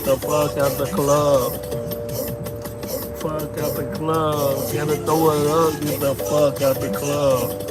the fuck out the club. Fuck out the club. Gotta throw it up, get the fuck out the club.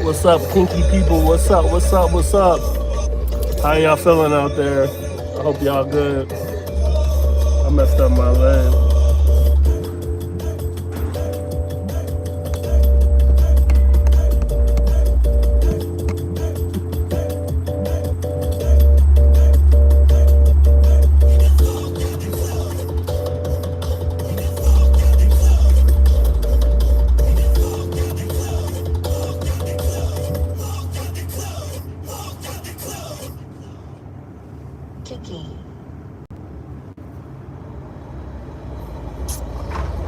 What's up, kinky people? What's up? What's up? What's up? How y'all feeling out there? I hope y'all good. I messed up my leg.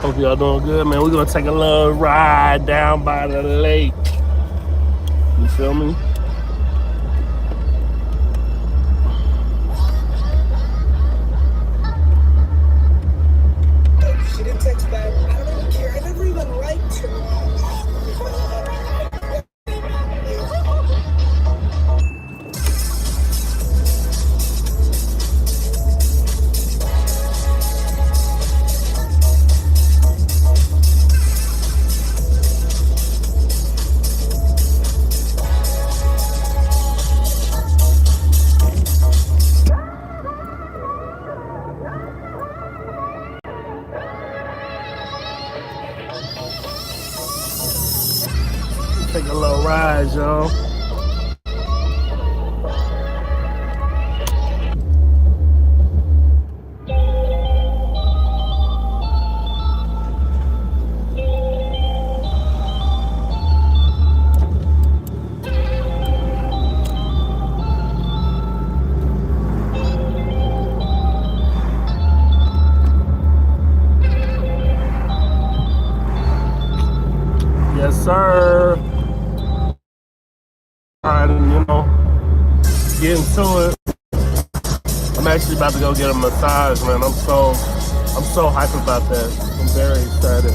Hope y'all doing good, man. We're gonna take a little ride down by the lake. You feel me? She didn't text back. I don't even care. I never even liked her. Take a little ride, y'all. Yes, sir. Alright, get into it. I'm actually about to go get a massage, man. I'm so hyped about that. I'm very excited.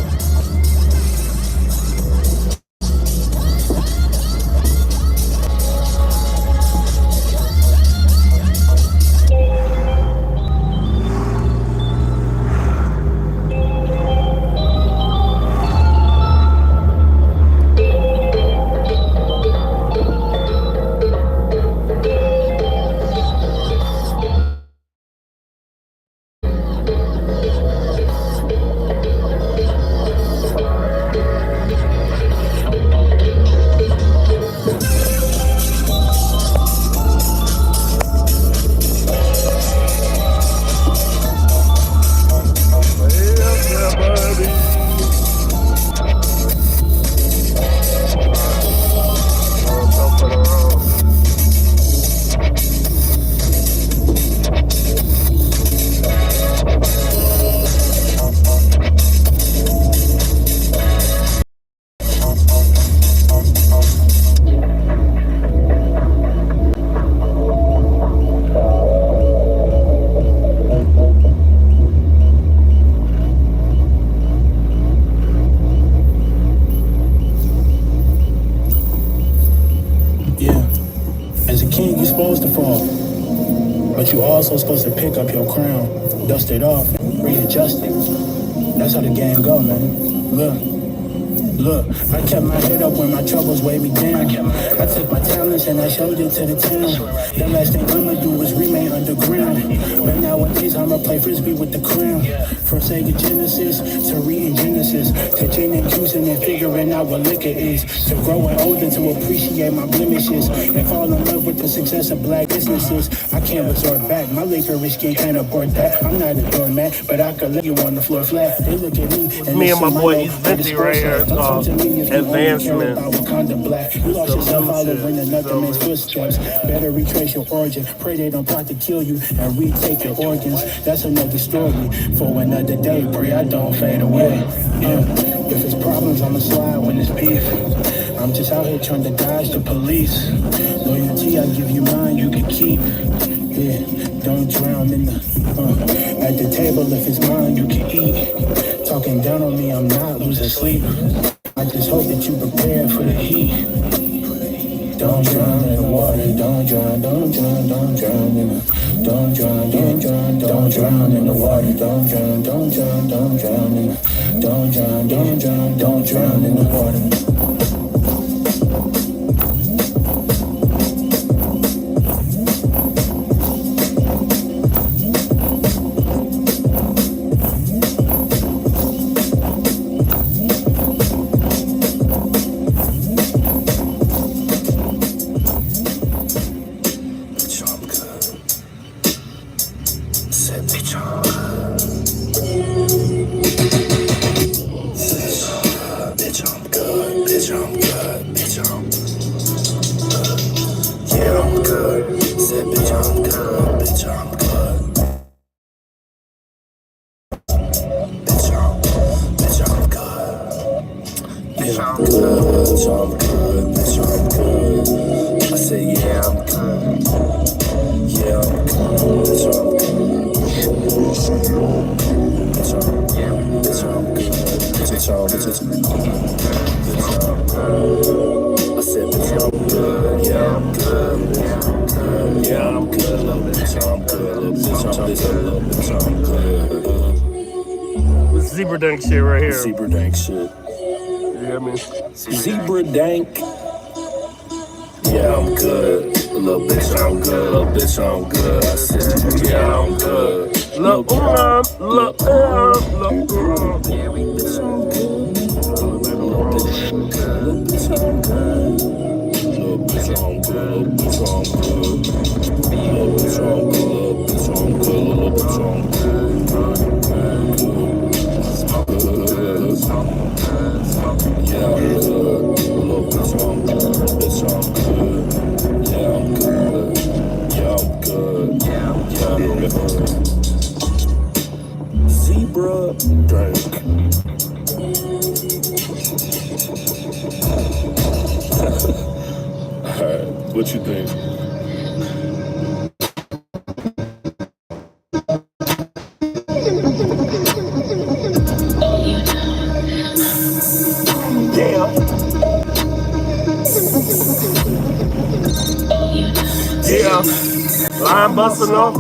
Supposed to fall, but you also supposed to pick up your crown, dust it off, and readjust it. That's how the game go, man. Look, Look, I kept my head up when my troubles weighed me down. I took my talents and I showed it to the town. The last thing I'ma do is remain underground. But nowadays I'ma play frisbee with the crown. From Sega Genesis to reading Genesis, to gin and juicing and figuring out what liquor is, to growing older to appreciate my blemishes and fall in love with the success of black businesses. I can't resort back. My licorice skin can't abort that. I'm not a doormat, but I could let you on the floor flat. They look at me and Me and my boy East 50 right here. Advancement. You lost yourself all over in another man's footsteps. Better retrace your origin. Pray they don't plot to kill you and retake your organs. That's another story for another day. Pray I don't fade away. If it's problems, I'ma slide when it's beef. I'm just out here trying to dodge the police. Loyalty, I give you mine, you can keep. Yeah, don't drown in the at the table. If it's mine, you can eat. Talking down on me, I'm not losing sleep. I just hope that you prepare for the heat. Don't drown in the water, don't drown, don't drown, don't drown in the, don't drown, don't drown, don't drown in the water, don't drown, don't drown, don't drown in the, don't drown, don't drown, don't drown in the water. Zebra dank shit right here. Zebra dank shit. You hear me? Zebra dank. Yeah, I'm good. Little bitch, I'm good. Little bitch, I'm good. I said, yeah, I'm good. Little bitch, Yeah, we bitch, I'm good. Little bitch, I'm good. Little bitch, I'm good. Little bitch, I'm good. Little bitch, I'm good. Little bitch, I'm good. Little bitch, I'm good. Little bitch, I'm good. Yeah, I'm good. Little bitch, I'm good. Bitch, I'm good. Yeah, I'm good. Yeah, I'm good. Yeah, I'm good. Zebra drink. Alright, what you think? Yeah, line busting off.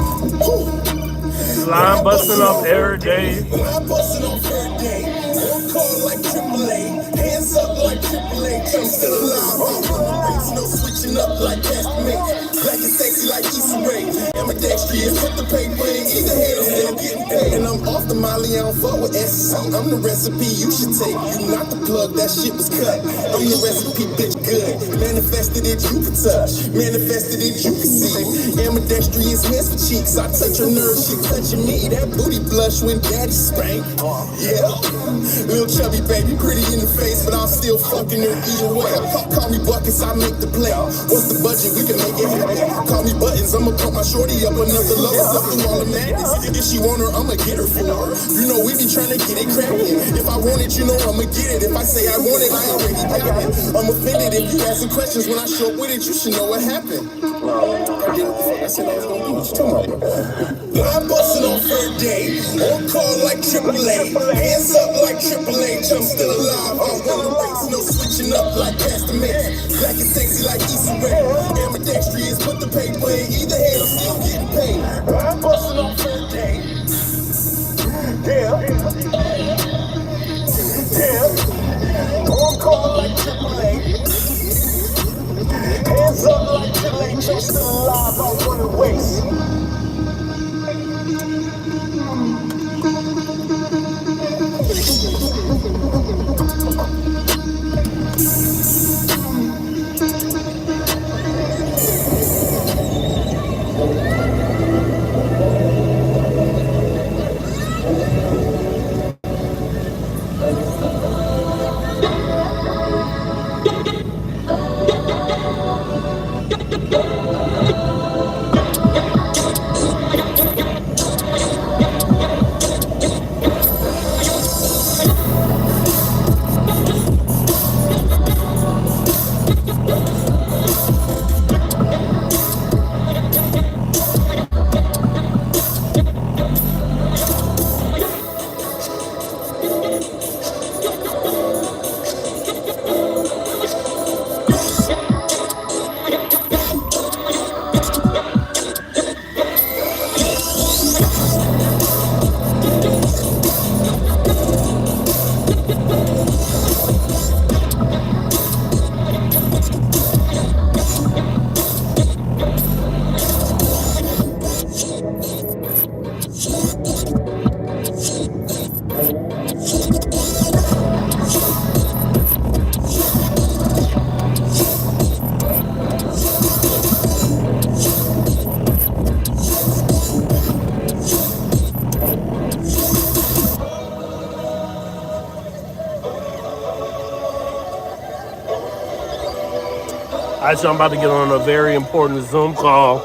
Line busting off every day. Line busting off every day. On call like AAA. Hands up like AAA. I'm still alive. I'm on the race. No switching up like Castamate. Black and sexy like Issa Rae. Ambidextrous with the paper in either hand. I'm still getting paid. And I'm off the Molly. I don't fuck with SC. I'm the recipe you should take. You not the plug. That shit was cut. I'm the recipe, bitch. Good. Manifested it, you can touch. Manifested it, you can see. Ambidextrous hands for cheeks. I touch her nerves, she touching me. That booty blush when daddy spank. Yeah. Little chubby baby, pretty in the face, but I'm still fucking her either way. Call me buckets, I make the play. What's the budget? We can make it happen. Call me buttons, I'ma put my shorty up another level. Up through all the madness. If she want her, I'ma get her for her. You know we be trying to get it cracking. If I want it, you know I'ma get it. If I say I want it, I already got it. I'm offended if you asking questions when I show up with it. You should know what happened. I did what the fuck I said I was gonna do. What you talking about, bro? I'm busting on third day. On call like AAA. Hands up like AAA. I'm still alive. I'm on the race. No switching up like Castamate. Black and sexy like Issa Rae. Ambidextrous, put the paper in either hand. I'm still getting paid. I'm busting on third day. Yeah. Yeah. On Actually, I'm about to get on a very important Zoom call,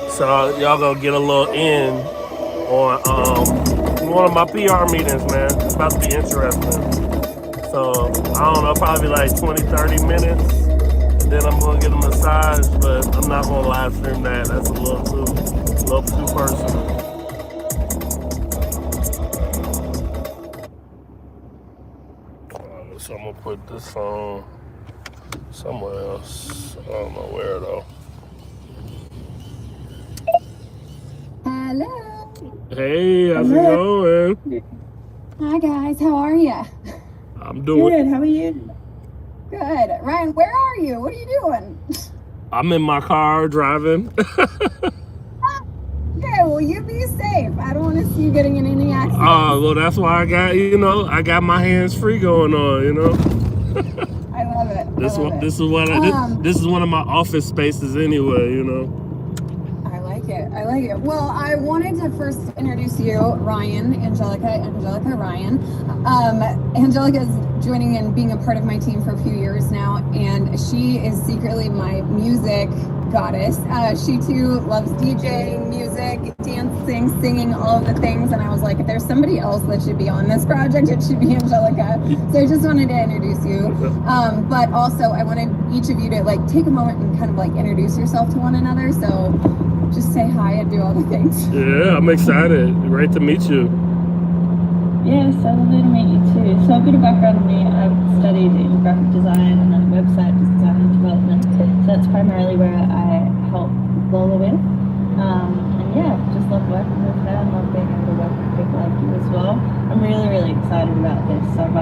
so y'all gonna get a little in on one of my PR meetings, man. It's about to be interesting. So I don't know, probably like 20, 30 minutes. And then I'm gonna get a massage, but I'm not gonna live stream that. That's a little too personal. So I'm gonna put this phone somewhere else. I don't know where though. Hello. Hey, how's it going? Hi guys, how are you? I'm doing good. How are you? Good. Ryan, where are you? What are you doing? I'm in my car driving. Okay, well you be safe. I don't want to see you getting in any accidents. Well, that's why I got my hands free going on. I love it. This is one of my office spaces anyway. I like it. Well, I wanted to first introduce you, Ryan, Angelica, Ryan. Angelica is joining and being a part of my team for a few years now, and she is secretly my music goddess. She too loves DJing, music, dancing, singing, all of the things. And I was like, if there's somebody else that should be on this project, it should be Angelica. So I just wanted to introduce you. But also I wanted each of you to like take a moment and kind of like introduce yourself to one another. So just say hi and do all the things. Yeah, I'm excited. Great to meet you. Yes, so lovely to meet you too. So a bit of background on me, I've studied in graphic design and then website design and development. So that's primarily where I help Lola with. And yeah, just love working with her and love being able to work with people like you as well. I'm really, really excited about this. So I've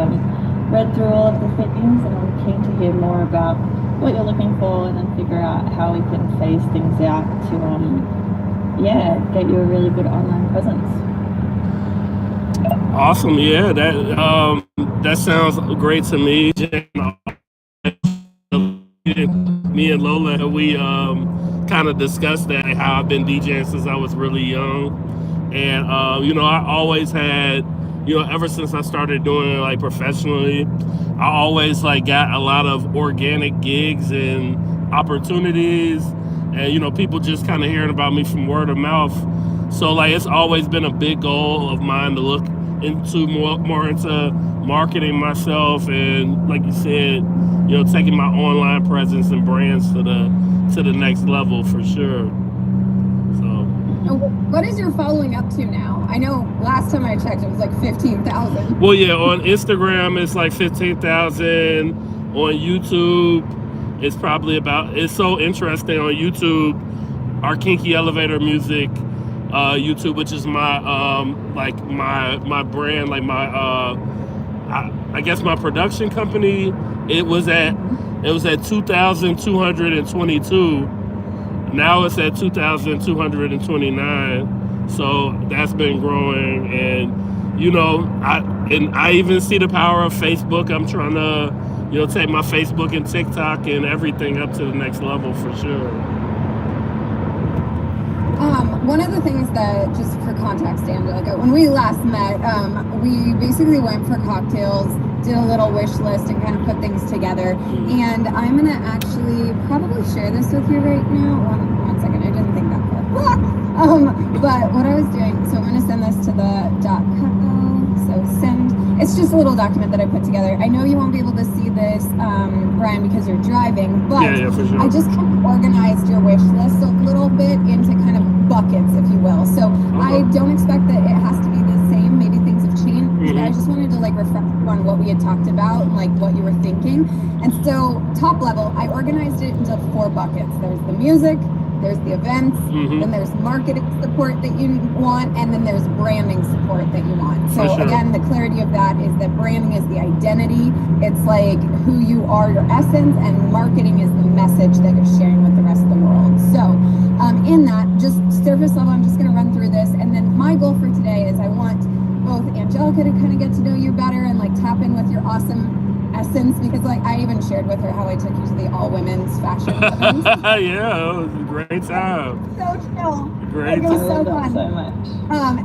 read through all of the things and I'm keen to hear more about what you're looking for and then figure out how we can phase things out to get you a really good online presence. Awesome, yeah, that sounds great to me. Me and Lola, we kind of discussed that, how I've been DJing since I was really young, and I always had, ever since I started doing it like professionally, I always like got a lot of organic gigs and opportunities, and people just kind of hearing about me from word of mouth. So like it's always been a big goal of mine to look into more into marketing myself, and like you said, taking my online presence and brands to the next level for sure. So what is your following up to now? I know last time I checked it was like 15,000. Well, yeah, on Instagram it's like 15,000. On YouTube it's probably it's so interesting. On YouTube, our Kinky Elevator music YouTube, which is my my brand, like my I guess my production company, it was at 2,222. Now it's at 2,229. So that's been growing, and I even see the power of Facebook. I'm trying to take my Facebook and TikTok and everything up to the next level for sure. One of the things that, just for context, Angelica, when we last met, we basically went for cocktails, did a little wish list, and kind of put things together. And I'm going to actually probably share this with you right now. One second, I didn't think that far. But what I was doing, so I'm going to send this to the .co, so send. It's just a little document that I put together. I know you won't be able to see this, Brian, because you're driving, but yeah, for sure. I just kind of organized your wish list a little bit into kind of buckets, if you will. So I don't expect that it has to be the same. Maybe things have changed. But I just wanted to like reflect on what we had talked about and like what you were thinking. And so top level, I organized it into 4 buckets. There's the music, there's the events, then there's marketing support that you want, and then there's branding support that you want. So again, the clarity of that is that branding is the identity. It's like who you are, your essence, and marketing is the message that you're sharing with the rest of the world. So in that, just surface level, I'm just going to run through this. And then my goal for today is I want both Angelica to kind of get to know you better and like tap in with your awesome essence, because like I even shared with her how I took you to the all women's fashion event. Yeah, it was a great time. So chill. Great It was time. so fun. So much.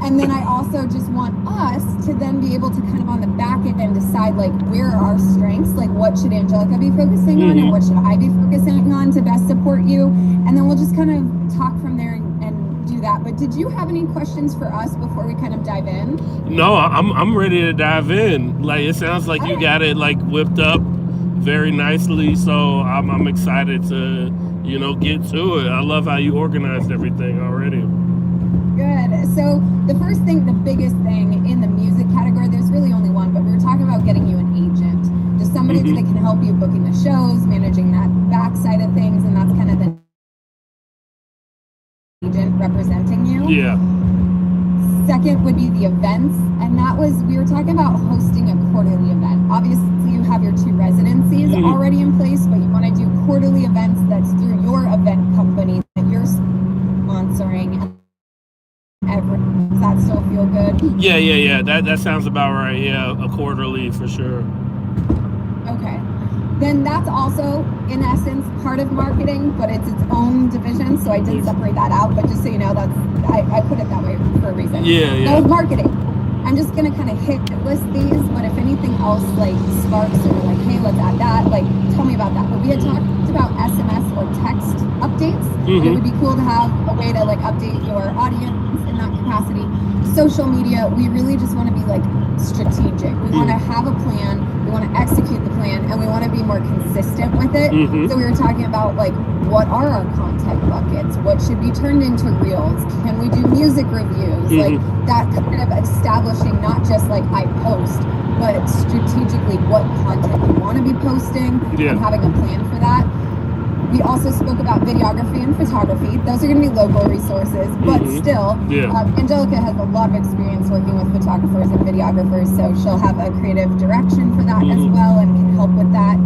And then I also just want us to then be able to kind of on the back end decide like where are our strengths, like what should Angelica be focusing on and what should I be focusing on to best support you, and then we'll just kind of talk from there and do that. But did you have any questions for us before we kind of dive in? No, I'm ready to dive in. Like it sounds like you got it like whipped up very nicely, so I'm excited to get to it. I love how you organized everything already. Good. So the first thing, the biggest thing in the music category, there's really only one, but we were talking about getting you an agent, just somebody that can help you booking the shows, managing that backside of things, and that's kind of the agent representing you. Yeah. Second would be the events, and that was, we were talking about hosting a quarterly event. Obviously you have your 2 residencies already in place, but you want to do quarterly events that's through your event company that you're sponsoring. Does that still feel good? Yeah. That sounds about right. Yeah, a quarterly for sure. Okay. Then that's also, in essence, part of marketing, but it's its own division. So I did separate that out, but just so you know, that's I put it that way for a reason. Yeah. That was marketing. I'm just gonna kind of list these, but if anything else like sparks or like, hey, let's add that, like tell me about that. But we had talked about SMS or text updates. And it would be cool to have a way to like update your audience in that capacity. Social media, we really just want to be like strategic. We want to have a plan, we want to execute the plan, and we want to be more consistent with it. So we were talking about like, what are our content buckets? What should be turned into reels? Can we do music reviews? Like that kind of establishing not just like I post, but strategically what content we want to be posting and having a plan for that. We also spoke about videography and photography. Those are going to be local resources, but still, Angelica has a lot of experience working with photographers and videographers, so she'll have a creative direction for that as well and can help with that.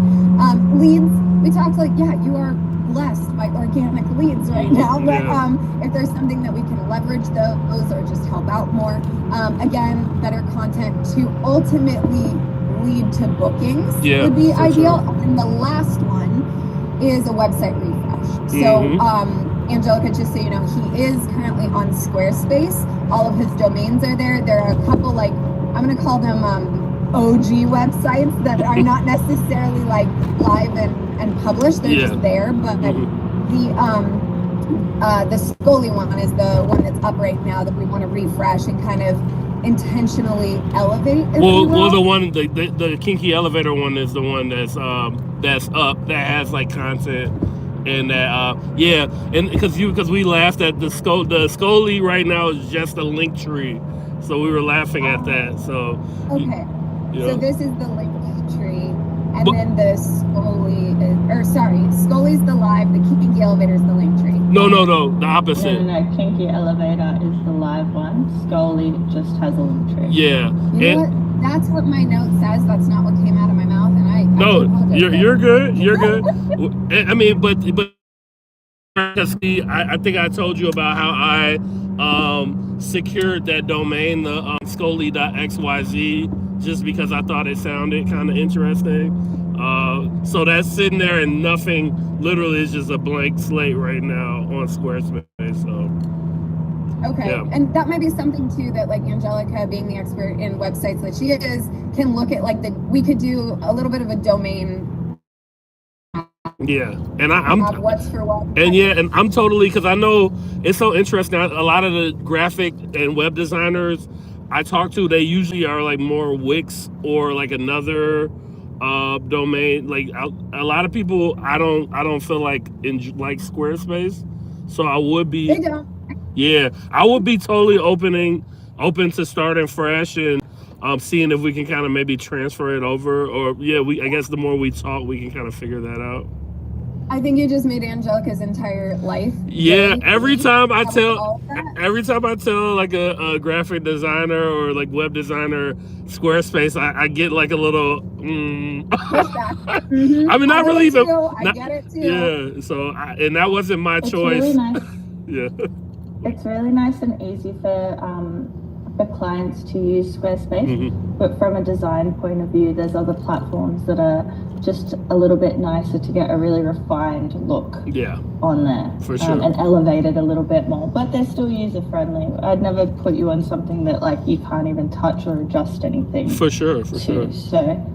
Leads, we talked like, you are blessed by organic leads right now, but if there's something that we can leverage those or just help out more, again, better content to ultimately lead to bookings would be ideal. Sure. And the last one is a website refresh. So Angelica, just so you know, he is currently on Squarespace. All of his domains are there. There are a couple, like, I'm going to call them OG websites that are not necessarily like live and published. They're just there. But the Scully one is the one that's up right now that we want to refresh and kind of intentionally elevate. Well, the one, the Kinky Elevator one is the one that's up, that has like content, and that and because we laughed at the Scully right now is just a link tree, so we were laughing at that. So so this is the link tree, and then the Scully's the live, the Kinky Elevator is the link tree. No, the opposite. No, Kinky Elevator is the live one. Scully just has a link tree. Yeah. You know what? That's what my note says. That's not what came out of my mouth, and you're good. You're good. I mean, but I think I told you about how I secured that domain, the Scully.xyz, just because I thought it sounded kind of interesting. So that's sitting there and nothing, literally is just a blank slate right now on Squarespace. So and that might be something too that like Angelica, being the expert in websites that she is, can look at. Like we could do a little bit of a domain. And I'm what's for what. And I'm totally, because I know it's so interesting. A lot of the graphic and web designers I talk to, they usually are like more Wix or like another domain. Like a lot of people, I don't feel like Squarespace, so I would be. They don't. I would be totally open to starting fresh and seeing if we can kind of maybe transfer it over, or I guess the more we talk, we can kind of figure that out. I think you just made Angelica's entire life. Every time I tell like a graphic designer or like web designer Squarespace, I get like a little I mean, not really even. I get it too. So and that wasn't my choice. Really nice. It's really nice and easy for for clients to use Squarespace, but from a design point of view, there's other platforms that are just a little bit nicer to get a really refined look on there. For sure. And elevate it a little bit more, but they're still user-friendly. I'd never put you on something that like you can't even touch or adjust anything. For sure. So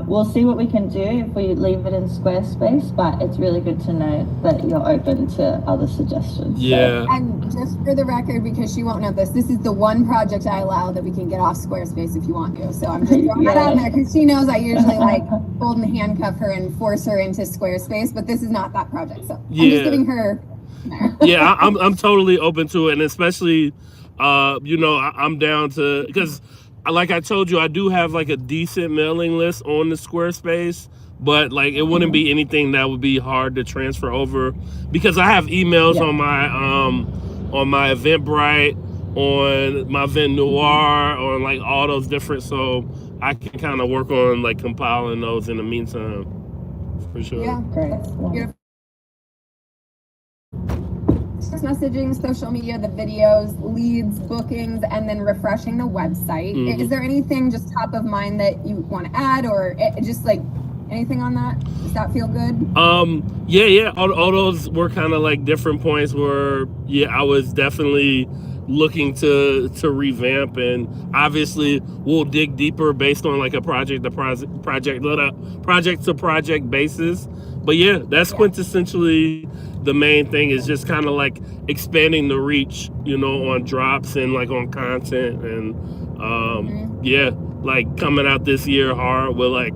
we'll see what we can do if we leave it in Squarespace, but it's really good to know that you're open to other suggestions. Yeah. So, and just for the record, because she won't know this is the one project I allow that we can get off Squarespace if you want to. So I'm just throwing that out there because she knows I usually like hold and handcuff her and force her into Squarespace, but this is not that project. So I'm just giving her. Yeah, I'm totally open to it, and especially, I'm down to, because like I told you, I do have like a decent mailing list on the Squarespace, but like it wouldn't be anything that would be hard to transfer over, because I have emails on my Eventbrite, on my Vent Noir, on like all those different, so I can kind of work on like compiling those in the meantime, for sure. Yeah, great. Messaging, social media, the videos, leads, bookings, and then refreshing the website. Is there anything just top of mind that you want to add, or just like anything on that? Does that feel good? Yeah. All those were kind of like different points where I was definitely looking to revamp, and obviously we'll dig deeper based on like a project to project basis. But that's quintessentially the main thing, is just kind of like expanding the reach, on drops and like on content, and like coming out this year hard with like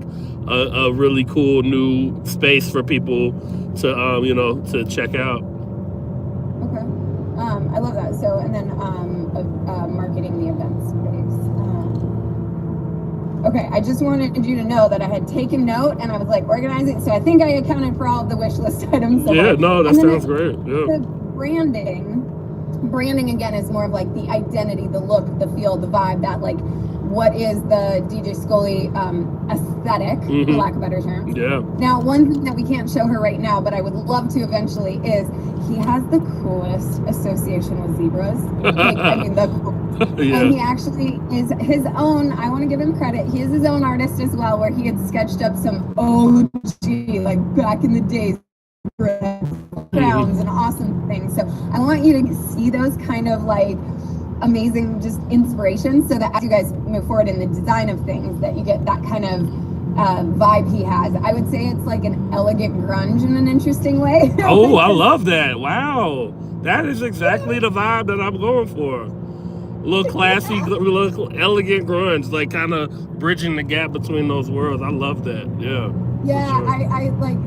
a really cool new space for people to to check out. Okay. I love that. So, and then marketing the event space. Okay, I just wanted you to know that I had taken note and I was like organizing, so I think I accounted for all of the wish list items. So that sounds great. Yeah. The branding again is more of like the identity, the look, the feel, the vibe, that like what is the DJ Scully aesthetic, for lack of better terms. Yeah. Now, one thing that we can't show her right now, but I would love to eventually, is he has the coolest association with zebras. The coolest. And he actually is his own, I want to give him credit, he is his own artist as well, where he had sketched up some OG, like back in the days, crowns and awesome things. So I want you to see those kind of like amazing just inspirations, so that as you guys move forward in the design of things, that you get that kind of vibe he has. I would say it's like an elegant grunge in an interesting way. Oh, I love that. Wow. That is exactly the vibe that I'm going for. A little classy, little elegant grunge, like kind of bridging the gap between those worlds. I love that. Yeah. Yeah, sure. I like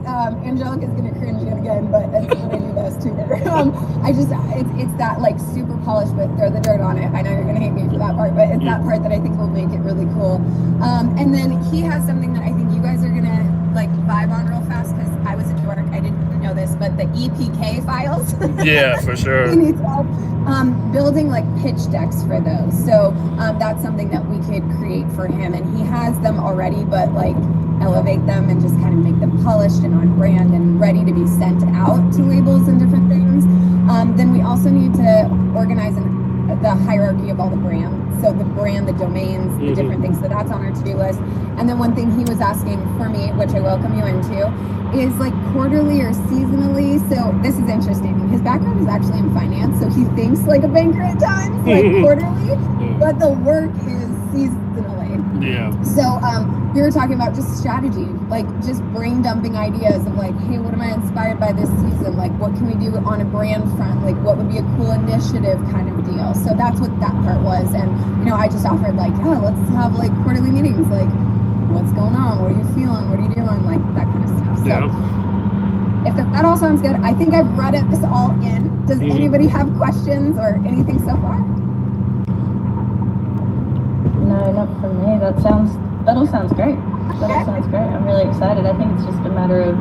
Angelica's gonna cringe yet again, but that's what I do best too. It's that like super polished, but throw the dirt on it. I know you're gonna hate me for that part, but it's that part that I think will make it really cool. And then he has something that I think you guys are gonna like vibe on real fast, because I was a dork. I didn't know this, but the EPK files. Yeah, for sure. He needs help building like pitch decks for those. So that's something that we could create for him, and he has them already, but like elevate them and just kind of make them polished and on brand and ready to be sent out to labels and different things. Then we also need to organize the hierarchy of all the brands. So the brand, the domains, the different things. So that's on our to-do list. And then one thing he was asking for me, which I welcome you into, is like quarterly or seasonally. So this is interesting. His background is actually in finance, so he thinks like a banker at times, like quarterly, but the work is seasonally. Yeah. So we were talking about just strategy, like just brain dumping ideas of like, hey, what am I inspired by this season? Like, what can we do on a brand front? Like, what would be a cool initiative kind of deal? So that's what that part was. And, I just offered like, let's have like quarterly meetings. Like, what's going on? What are you feeling? What are you doing? Like that kind of stuff. So if that all sounds good, I think I've read it this all in. Does anybody have questions or anything so far? No, not from me. That all sounds great. I'm really excited. I think it's just a matter of,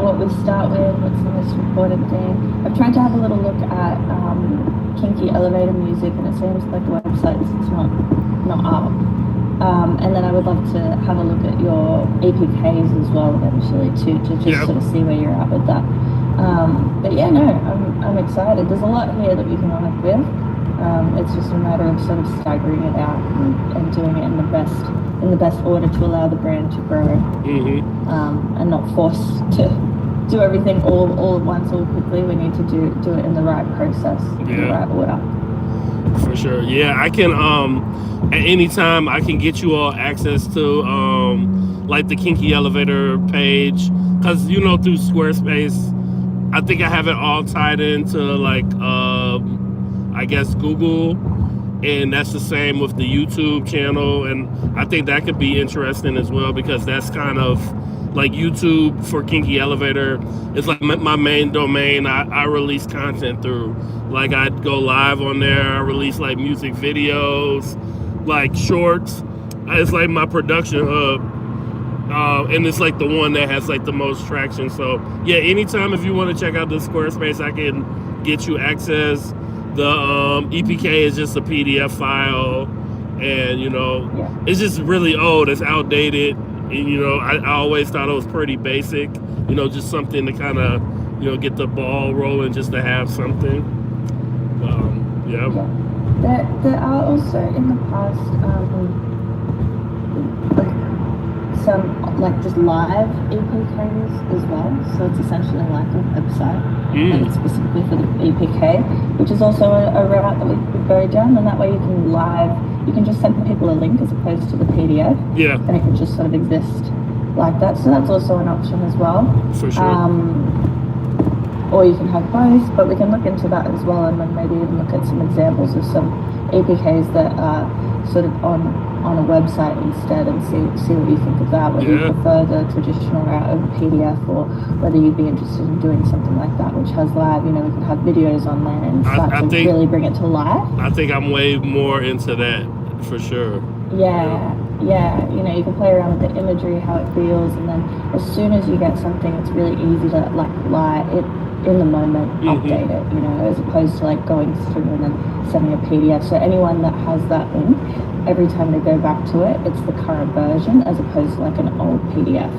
what we start with, what's the most important thing. I've tried to have a little look at Kinky Elevator music, and it seems like the website is not up. And then I would love to have a look at your APKs as well eventually too, to just sort of see where you're at with that. But I'm excited. There's a lot here that we can work with. It's just a matter of sort of staggering it out and doing it in the best order to allow the brand to grow, and not forced to do everything all at once all quickly. We need to do it in the right process, in the right order. For sure. Yeah, I can at any time I can get you all access to like the Kinky Elevator page, because through Squarespace I think I have it all tied into like I guess Google, and that's the same with the YouTube channel, and I think that could be interesting as well, because that's kind of like YouTube for Kinky Elevator. It's like my main domain. I release content through. Like I go live on there. I release like music videos, like shorts. It's like my production hub, and it's like the one that has like the most traction. So yeah, anytime if you want to check out the Squarespace, I can get you access. The EPK is just a PDF file, and it's just really old. It's outdated. And, I always thought it was pretty basic, just something to kind of, get the ball rolling, just to have something. Yeah. There are also in the past, some like just live EPKs as well. So it's essentially like a website made specifically for the EPK, which is also a route that we could go down. And that way you can just send people a link as opposed to the PDF. Yeah. And it can just sort of exist like that. So that's also an option as well. For sure. Or you can have both, but we can look into that as well, and then maybe even look at some examples of some EPKs that are sort of on a website instead, and see what you think of that, whether you prefer the traditional route of a PDF, or whether you'd be interested in doing something like that, which has live, we can have videos on there and start to really bring it to life. I think I'm way more into that, for sure. Yeah, you can play around with the imagery, how it feels, and then as soon as you get something, it's really easy to light it in the moment, update it, as opposed to like going through and then sending a PDF. So anyone that has that link, every time they go back to it, it's the current version as opposed to like an old PDF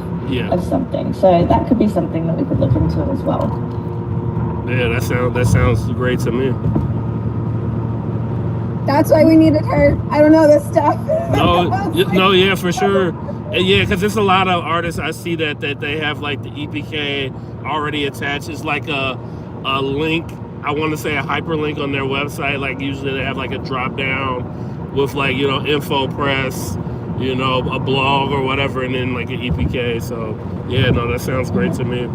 of something. So that could be something that we could look into as well. Yeah, that sounds great to me. That's why we needed her. I don't know this stuff. Yeah, for sure. Yeah, because there's a lot of artists I see that they have like the EPK already attached. It's like a link, I want to say a hyperlink on their website. Like usually they have like a drop down with like, info press, a blog or whatever, and then like an EPK. So yeah, no, that sounds great to me.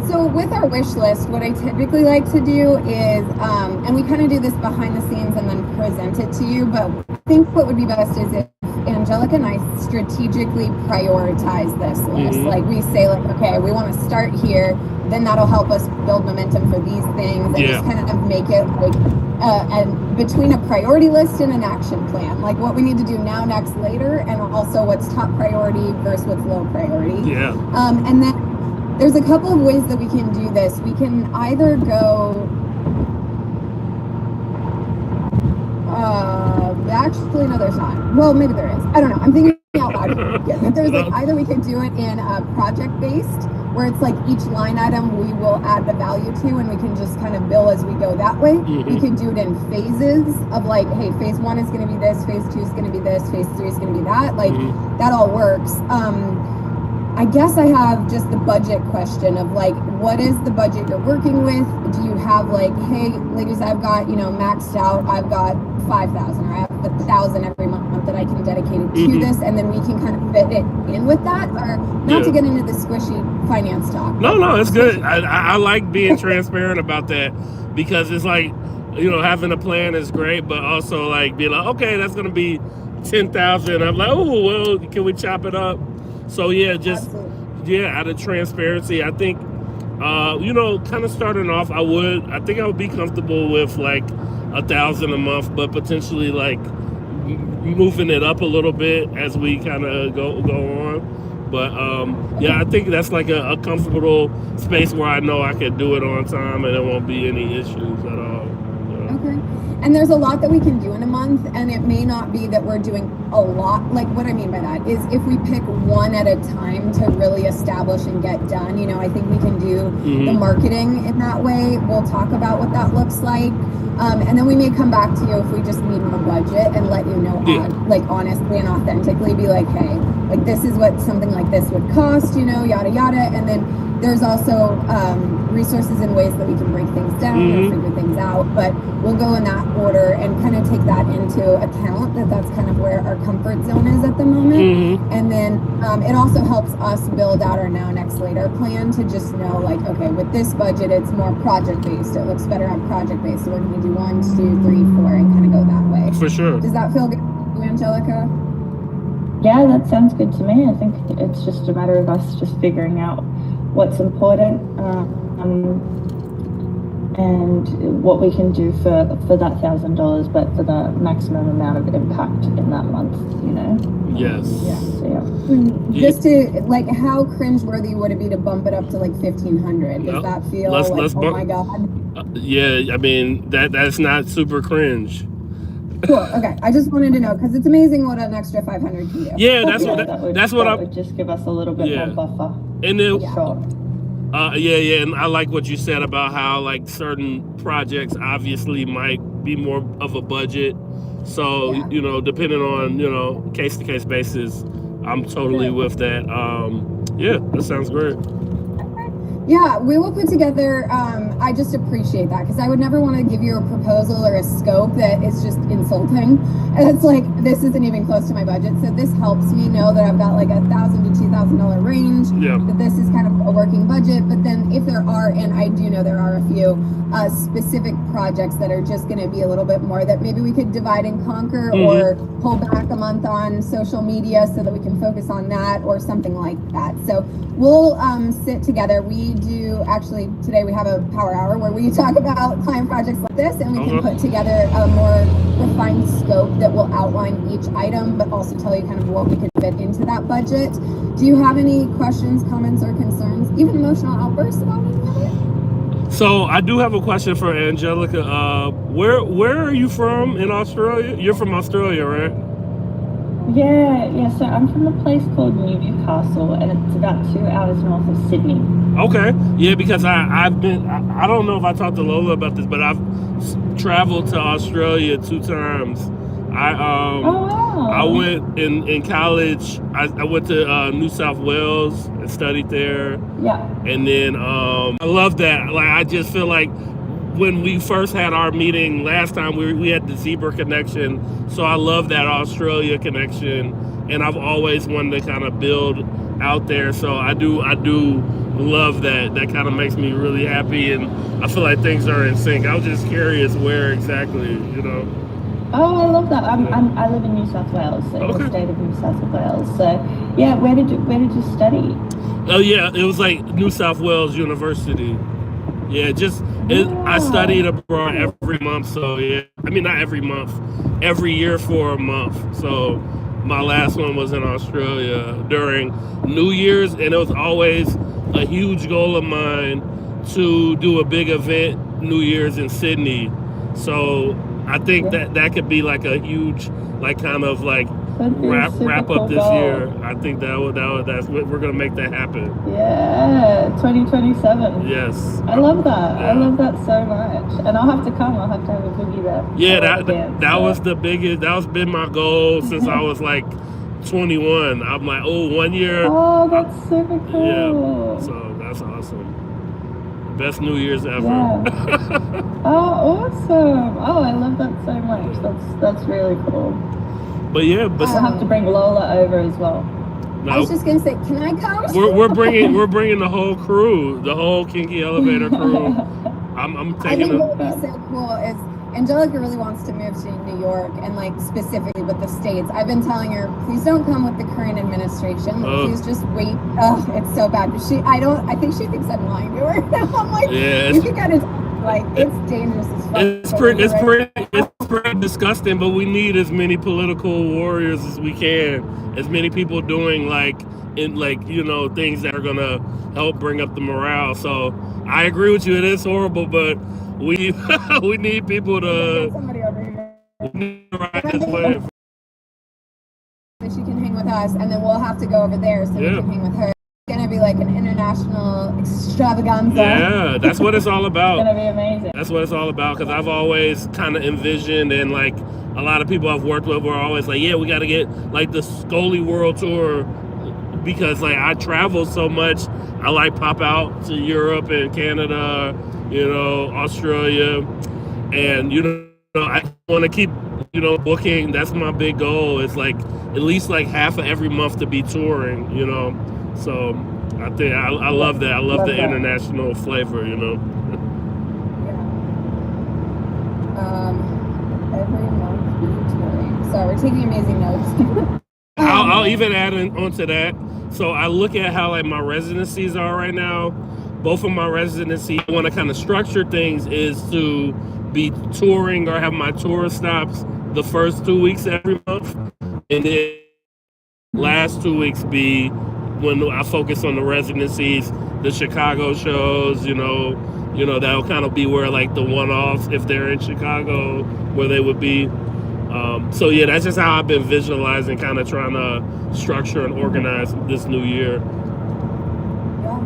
So with our wish list, what I typically like to do is, and we kind of do this behind the scenes and then present it to you, but I think what would be best is if Angelica and I strategically prioritize this list. Like we say, like, okay, we want to start here, then that'll help us build momentum for these things, and just kind of make it like and between a priority list and an action plan, like what we need to do now, next, later, and also what's top priority versus what's low priority. And then there's a couple of ways that we can do this. We can either go actually, no, there's not. Well, maybe there is. I don't know. I'm thinking out loud. There's like either we could do it in project based, where it's like each line item we will add the value to, and we can just kind of bill as we go that way. We could do it in phases of like, hey, phase 1 is going to be this, phase 2 is going to be this, phase 3 is going to be that. Like that all works. I guess I have just the budget question of like, what is the budget you're working with? Do you have like, hey, ladies, I've got, maxed out, I've got 5,000 or I have 1,000 every month that I can dedicate to this, and then we can kind of fit it in with that, or not to get into the squishy finance talk. No, it's good. I like being transparent about that, because it's like, having a plan is great, but also like being like, okay, that's going to be 10,000. I'm like, oh, well, can we chop it up? So yeah, just out of transparency, I think, kind of starting off, I think I would be comfortable with like 1,000 a month, but potentially like moving it up a little bit as we kind of go on. But I think that's like a comfortable space where I know I can do it on time and there won't be any issues at all. Okay. And there's a lot that we can do in a month, and it may not be that we're doing a lot. Like, what I mean by that is if we pick one at a time to really establish and get done, you know, I think we can do the marketing in that way. We'll talk about what that looks like. And then we may come back to you if we just need more budget and let you know, like, honestly and authentically be like, hey, like, this is what something like this would cost, you know, yada, yada. And then there's also resources and ways that we can break things down and figure things out, but we'll go in that order and kind of take that into account, that's kind of where our comfort zone is at the moment. And then it also helps us build out our now, next, later plan to just know, like, okay, with this budget, it's more project-based. It looks better on project-based, so we're going to do 1, 2, 3, 4, and kind of go that way. For sure. Does that feel good to you, Angelica? Yeah, that sounds good to me. I think it's just a matter of us just figuring out what's important and what we can do for that $1,000, but for the maximum amount of impact in that month, you know. Yes. So, Just to, like, how cringeworthy would it be to bump it up to like 1,500? Does that feel like, oh my god? Yeah, I mean that's not super cringe. Cool. Okay, I just wanted to know because it's amazing what an extra 500 can do. Yeah, that would just give us a little bit more buffer. And then, Sure. and I like what you said about how, like, certain projects obviously might be more of a budget. So, you know, depending on, you know, case to case basis, I'm totally with that. That sounds great. Yeah, we will put together, I just appreciate that because I would never want to give you a proposal or a scope that is just insulting. And it's like, this isn't even close to my budget. So this helps me know that I've got like $1,000 to $2,000 range, that this is kind of a working budget. But then if there are, and I do know there are a few specific projects that are just going to be a little bit more that maybe we could divide and conquer or pull back a month on social media so that we can focus on that or something like that. So we'll sit together. We do actually today we have a power hour where we talk about client projects like this, and we can put together a more refined scope that will outline each item but also tell you kind of what we could fit into that budget. Do you have any questions, comments, or concerns, even emotional outbursts about any of it? So I do have a question for Angelica. Where are you from in Australia? You're from Australia, right? Yeah. So I'm from a place called Newcastle, and it's about 2 hours north of Sydney. Okay. Yeah, because I don't know if I talked to Lola about this, but I've traveled to Australia 2 times. I went in college. I went to New South Wales and studied there. Yeah. And then I love that. Like, I just feel like when we first had our meeting last time, we had the zebra connection. So I love that Australia connection, and I've always wanted to kind of build out there. So I do love that. That kind of makes me really happy, and I feel like things are in sync. I was just curious where exactly, you know. Oh, I love that. I live in New South Wales, so in the state of New South Wales. So yeah, where did you study? Oh yeah, it was like New South Wales University. Yeah, I studied abroad every month. So yeah, I mean not every month, every year for a month. So my last one was in Australia during New Year's, and it was always a huge goal of mine to do a big event New Year's in Sydney. So I think that could be like a huge, like, kind of like wrap up this year. I think that's what we're gonna make that happen. Yeah, 2027. Yes. I love that. Yeah. I love that so much, and I'll have to come. I'll have to have a boogie there. Yeah, that was the biggest. That's been my goal since I was like 21. I'm like, 1 year. Oh, that's super cool. Yeah. So that's awesome. Best New Year's ever. Yeah. Oh, awesome. Oh, I love that so much. That's really cool. But yeah, I'll have to bring Lola over as well. No, I was just gonna say, can I come? We're bringing the whole crew, the whole Kinky Elevator crew. I'm I taking think what would be so cool is Angelica really wants to move to New York, and like specifically with the States. I've been telling her, please don't come with the current administration. Please just wait. Oh, it's so bad. I think she thinks I'm lying to her. I'm like, you can kind of like, it's dangerous as fuck. It's pretty disgusting, but we need as many political warriors as we can. As many people doing things that are gonna help bring up the morale. So I agree with you. It is horrible, but we we need people to Somebody over here. ride this wave. So she can hang with us, and then we'll have to go over there so we Yeah. can hang with her. It's gonna be like an international extravaganza. Yeah, that's what it's all It's gonna about. be amazing. That's what it's all about. Because I've always kind of envisioned, and like a lot of people I've worked with were always like, yeah, we got to get like the Scully World Tour, because like I travel so much. I like pop out to Europe and Canada, Australia, and I want to keep booking. That's my big goal. It's like at least like half of every month to be touring. So I think I love that. I love the international flavor. Every month we touring. So we're taking amazing notes. I'll even add onto that. So I look at how like my residencies are right now. Both of my residencies, I want to kind of structure things is to be touring or have my tour stops the first 2 weeks every month, and then last 2 weeks be when I focus on the residencies, the Chicago shows. That'll kind of be where like the one-offs, if they're in Chicago, where they would be. So yeah, that's just how I've been visualizing, kind of trying to structure and organize this new year. Yeah.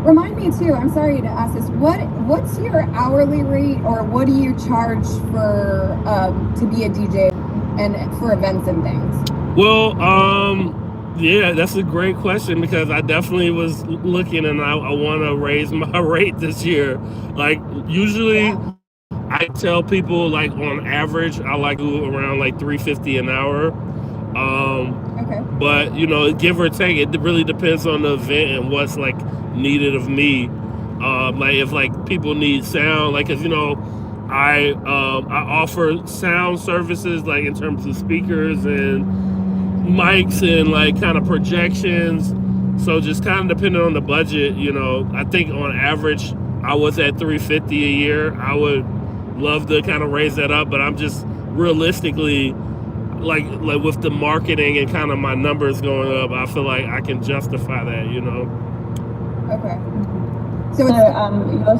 Remind me too, I'm sorry to ask this, what's your hourly rate, or what do you charge for to be a DJ and for events and things? Well, yeah, that's a great question, because I definitely was looking, and I want to raise my rate this year. Like usually I tell people like on average I like to do around like $350 an hour. Okay. But give or take, it really depends on the event and what's like needed of me. Like if like people need sound, like, 'cause I offer sound services, like in terms of speakers and mics and like kind of projections. So just kind of depending on the budget, I think on average I was at $350 a year. I would love to kind of raise that up, but I'm just realistically, like with the marketing and kind of my numbers going up, I feel like I can justify that. Okay. So your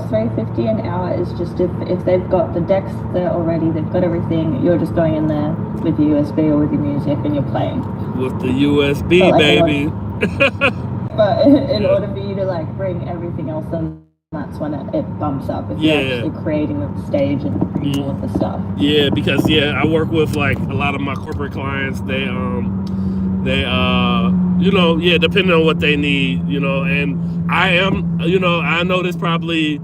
$350 an hour is just if they've got the decks there already, they've got everything, you're just going in there with your USB or with your music and you're playing. With the USB, like, baby. But in order for you to like bring everything else in, that's when it bumps up. If you're actually creating the stage and all of the stuff. Yeah, because I work with like a lot of my corporate clients. They depending on what they need, and I am, I know this probably,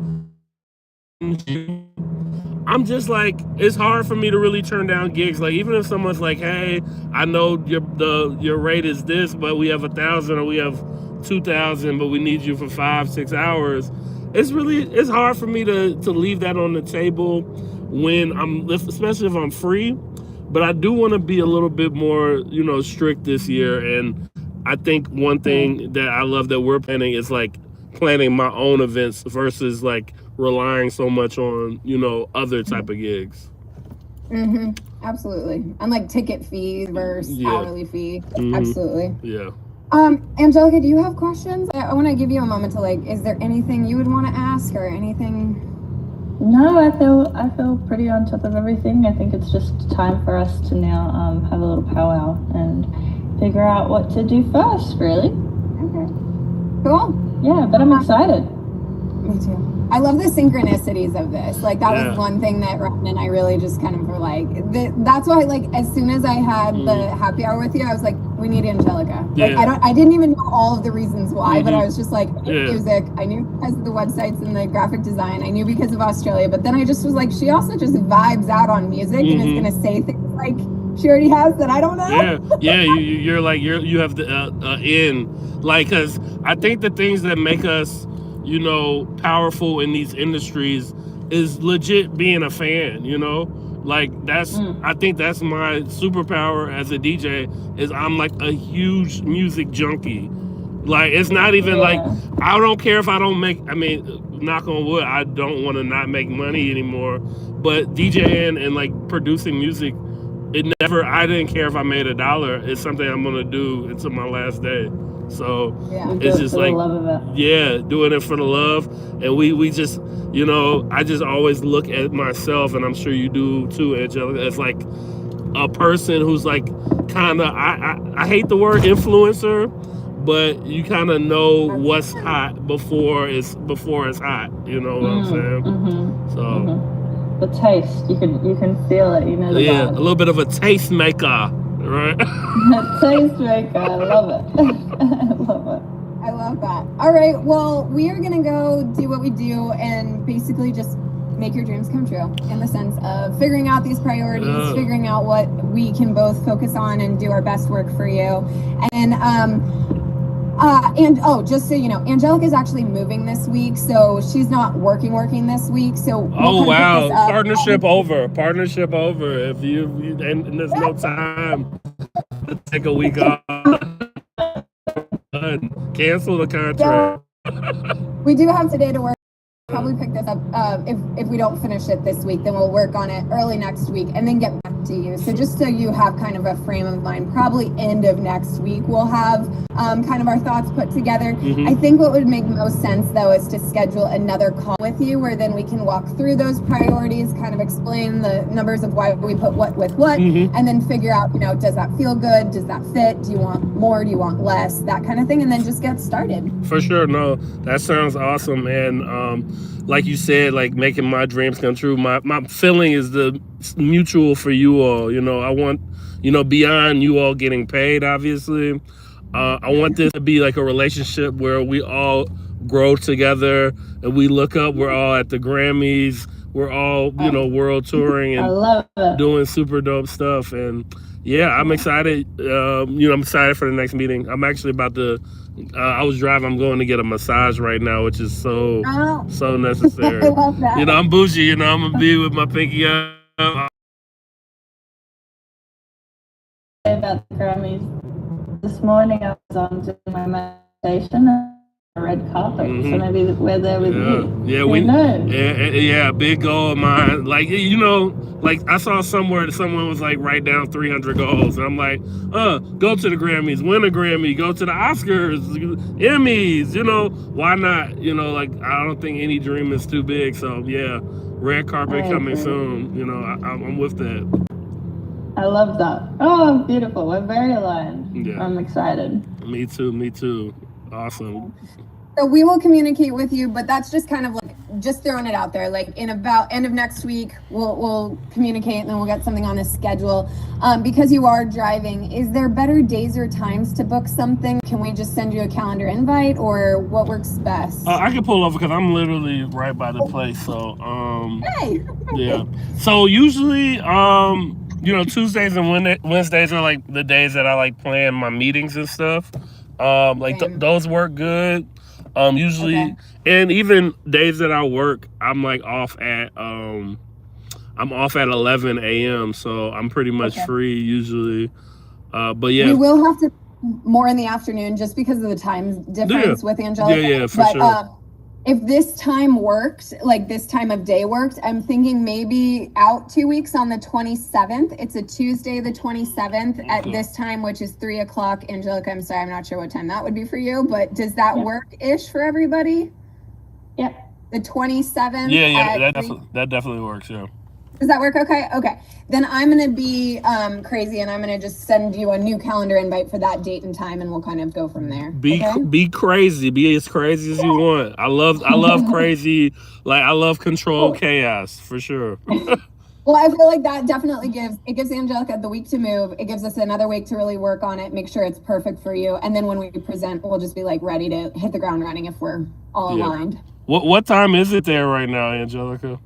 I'm just like, it's hard for me to really turn down gigs. Like even if someone's like, hey, I know your rate is this, but we have 1,000 or we have 2,000, but we need you for 5-6 hours. It's hard for me to leave that on the table when especially if I'm free. But I do want to be a little bit more, strict this year. And I think one thing that I love that we're planning is like planning my own events versus like relying so much on, other type of gigs. Mm-hmm. Absolutely. And like ticket fees versus hourly fee. Mm-hmm. Absolutely. Yeah. Angelica, do you have questions? I want to give you a moment to is there anything you would want to ask or anything? No, I feel pretty on top of everything. I think it's just time for us to now have a little powwow and figure out what to do first, really. Okay. Cool. Yeah, but I'm excited. Me too. I love the synchronicities of this. Like that was one thing that Ryan and I really just kind of were like, that's why as soon as I had the happy hour with you, I was like, we need Angelica. Like I didn't even know all of the reasons why, but I was just like, I knew music. I knew because of the websites and the graphic design. I knew because of Australia, but then I just was like, she also just vibes out on music and is gonna say things like she already has that I don't know. You're like you have the in, like, because I think the things that make us powerful in these industries is legit being a fan, like that's I think that's my superpower as a DJ is I'm like a huge music junkie. Like it's not even like I don't care if I don't make, I mean, knock on wood, I don't want to not make money anymore, but DJing and like producing music I didn't care if I made $1. It's something I'm gonna do until my last day. So it's just like, yeah, doing it for the love. And we just, I just always look at myself, and I'm sure you do too, Angelica, as like a person who's like kind of, I hate the word influencer, but you kind of know what's hot before it's hot. You know what I'm saying? So. The taste, you can feel it, the Yeah, vibe. a little bit of a taste maker, right? Taste maker, I love it. I love it. I love that. All right, well, we are gonna go do what we do and basically just make your dreams come true, in the sense of figuring out these priorities, figuring out what we can both focus on and do our best work for you. And just so you know, Angelica is actually moving this week, so she's not working this week. So wow, partnership over. If you and there's no time to take a week off, cancel the contract. We do have today to work. Probably pick this up. If we don't finish it this week, then we'll work on it early next week and then get back to you. So just so you have kind of a frame of mind, probably end of next week we'll have kind of our thoughts put together. I think what would make most sense though is to schedule another call with you, where then we can walk through those priorities, kind of explain the numbers of why we put what with what, and then figure out, does that feel good? Does that fit? Do you want more? Do you want less? That kind of thing, and then just get started. For sure. No, that sounds awesome. And like you said, like making my dreams come true. My feeling is the mutual for you all. I want, beyond you all getting paid, obviously. I want this to be like a relationship where we all grow together and we look up. We're all at the Grammys. We're all, world touring and doing super dope stuff. And yeah, I'm excited. I'm excited for the next meeting. I'm actually about to. I was driving. I'm going to get a massage right now, which is so necessary. I love that. I'm bougie. I'm gonna be with my pinky up. About the Grammys, this morning I was on doing my meditation on a red carpet, so maybe we're there with you. Yeah, we know. Yeah, big goal of mine. Like like I saw somewhere someone was like, write down 300 goals, and I'm like, go to the Grammys, win a Grammy, go to the Oscars, Emmys. Why not? Like I don't think any dream is too big. So yeah, red carpet coming soon. I'm with that. I love that. Oh, beautiful. We're very aligned. Yeah. I'm excited. Me too. Awesome. So we will communicate with you, but that's just kind of like just throwing it out there. Like in about end of next week, we'll communicate, and then we'll get something on a schedule. Because you are driving, is there better days or times to book something? Can we just send you a calendar invite, or what works best? I can pull over because I'm literally right by the place. So hey. Yeah. So usually Tuesdays and Wednesdays are like the days that I like plan my meetings and stuff. Those work good. Usually, and even days that I work, I'm like off at 11 a.m. So I'm pretty much free usually. But yeah, we will have to more in the afternoon just because of the time difference with Angelica. Yeah, for sure. If this time worked, like this time of day worked, I'm thinking maybe out 2 weeks on the 27th. It's a Tuesday, the 27th at this time, which is 3 o'clock. Angelica, I'm sorry, I'm not sure what time that would be for you, but does that work-ish for everybody? Yeah. The 27th? Yeah, that definitely works, yeah. Does that work okay? Okay. Then I'm going to be crazy, and I'm going to just send you a new calendar invite for that date and time, and we'll kind of go from there. Be crazy. Be as crazy as you want. I love crazy. Like, I love controlled chaos, for sure. Well, I feel like that definitely gives Angelica the week to move. It gives us another week to really work on it, make sure it's perfect for you. And then when we present, we'll just be like ready to hit the ground running if we're all aligned. What time is it there right now, Angelica?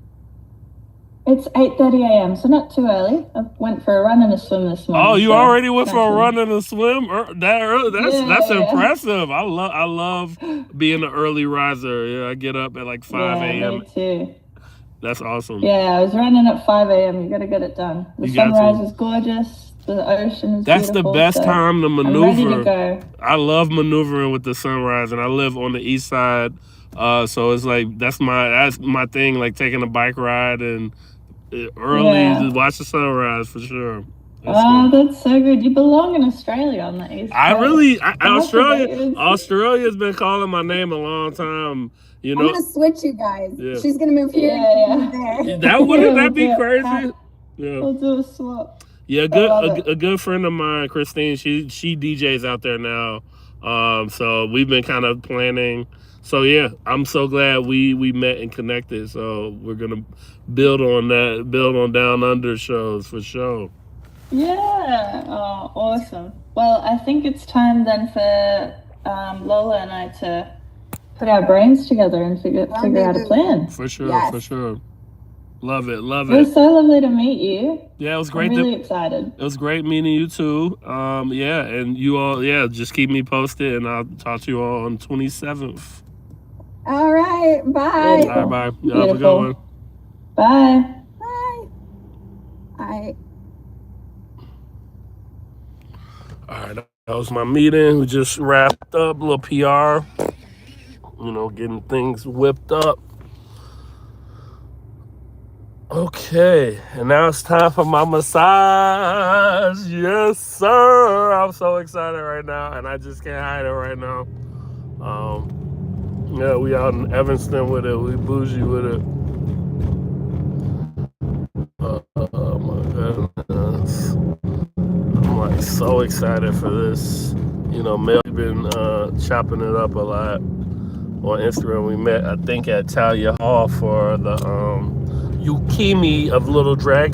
It's 8:30 a.m., so not too early. I went for a run and a swim this morning. Oh, you already went for a run and a swim that early? That's impressive. I love being an early riser. Yeah, I get up at like 5 a.m. Me too. That's awesome. Yeah, I was running at 5 a.m. You got to get it done. The sunrise is gorgeous. The ocean is That's beautiful. The best time to maneuver. I'm ready to go. I love maneuvering with the sunrise, and I live on the east side, so it's like that's my thing. Like taking a bike ride and early to watch the sunrise for sure. That's so good. You belong in Australia on the East Coast. Australia's been calling my name a long time. You know, I'm gonna switch you guys. Yeah. She's gonna move here. Yeah. That wouldn't that be crazy? Yeah. We'll do a swap. Yeah, a good friend of mine, Christine. She DJs out there now. So we've been kind of planning. So yeah, I'm so glad we met and connected. So we're gonna build on that, build on Down Under shows for sure. Yeah. Oh, awesome. Well, I think it's time then for Lola and I to put our brains together and figure out a plan. For sure, Yes. for sure. Love it. It was so lovely to meet you. Yeah, it was great. I'm really excited. It was great meeting you too. Yeah, and you all, yeah, just keep me posted, and I'll talk to you all on 27th. All right. Bye. Beautiful. All right, bye. Y'all have a good one. Bye. Bye. All right, that was my meeting. We just wrapped up, a little PR. You know, getting things whipped up. Okay, and now it's time for my massage. Yes, sir. I'm so excited right now, and I just can't hide it right now. Yeah, we out in Evanston with it. We bougie with it. Oh my goodness. I'm like so excited for this. You know, Mel's been chopping it up a lot on Instagram. We met, I think, at Talia Hall for the Yukimi of Little Dragon.